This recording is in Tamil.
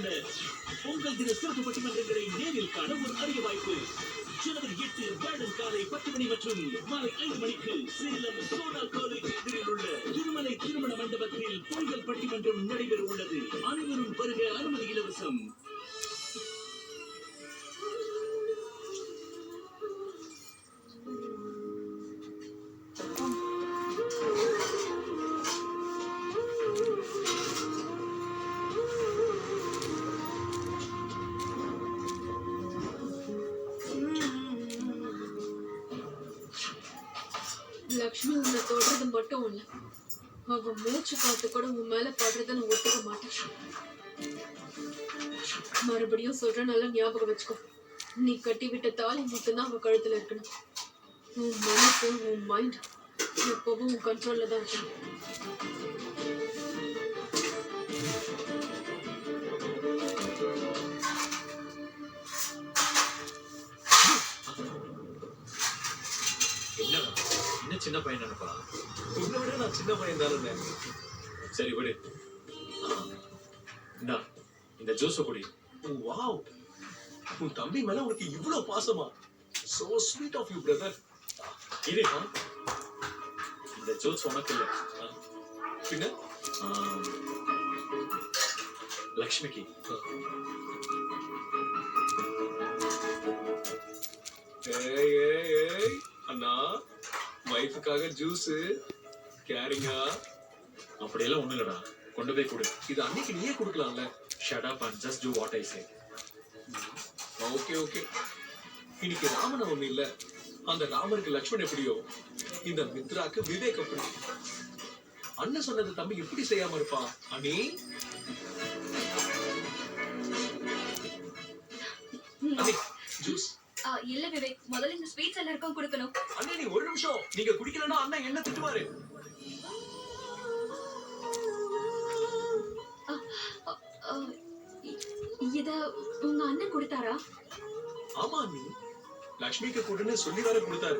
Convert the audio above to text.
உள்ள பொங்கல் தின சிறப்பு பட்டிமன்றங்களை நேரில் காண ஒரு அரிய வாய்ப்பு. ஜனவரி 8 வியாழன் காலை 10 மணி மற்றும் மாலை 5 மணிக்கு சேலம் சோனா காலேஜ் எதிரில் உள்ள திருமலை திருமண மண்டபத்தில் பொங்கல் பட்டிமன்றம் நடைபெற உள்ளது. அனைவரும் வருக, அனுமதி இலவசம். லக்ஷ்மி உன்னை தொடறது மட்டும் இல்ல, அவ மூச்சு காத்து கூட உன் மேல படுறத நான் ஒத்துக்க மாட்டேன். மறுபடியும் சொல்ற, நல்லா ஞாபகம் வச்சுக்கோ. நீ கட்டி விட்ட தாலி மட்டும்தான் அவ கழுத்துல இருக்கணும். உன் மனசு, உன் மைண்ட் எப்பவும் உன் கண்ட்ரோல்ல தான் இருக்கணும். என்ன சின்ன பையன் நினைப்பா? உன்னை விட நான் சின்ன பையன் தானே. சரி விடு. இந்த ஜூஸ் குடி. வாவ், உன் தம்பி மேல உனக்கு இவ்வளவு பாசமா? So sweet of you brother. இரு, இந்த ஜூஸ் உனக்கு இல்ல, பின்ன லக்ஷ்மிக்கு. அண்ணா, வைஃபுக்காக ஜூஸ் கேரிங்கா? அப்படியெல்லாம் ஒண்ணு இல்லடா, கொண்டு போய் கொடு. இது அன்னைக்கு நீயே கொடுக்கலாம்ல. Shut up and just do what I say. Okay okay. இன்னைக்கு ராமன் ஒண்ணு இல்ல. அந்த ராமருக்கு லக்ஷ்மண் எப்படியோ, இந்த மித்ராக்கு விவேக் எப்படி. அண்ணன் சொன்னது தம்பி எப்படி செய்யாம இருப்பான்? அண்ணி அண்ணி ஜூஸ். இல்ல விவேக், முதல்ல இந்த ஸ்வீட்ஸ் எல்லாருக்கும் கொடுக்கணும். அண்ணே நீ ஒரு நிமிஷம், நீங்க குடிக்கலன்னா அண்ணன் என்ன திட்டுவாரு. இத உங்க அண்ணன் கொடுத்தாரா? ஆமா அண்ணி, லக்ஷ்மிக்கு கொடுன்னு சொல்லி வர கொடுத்தாரு.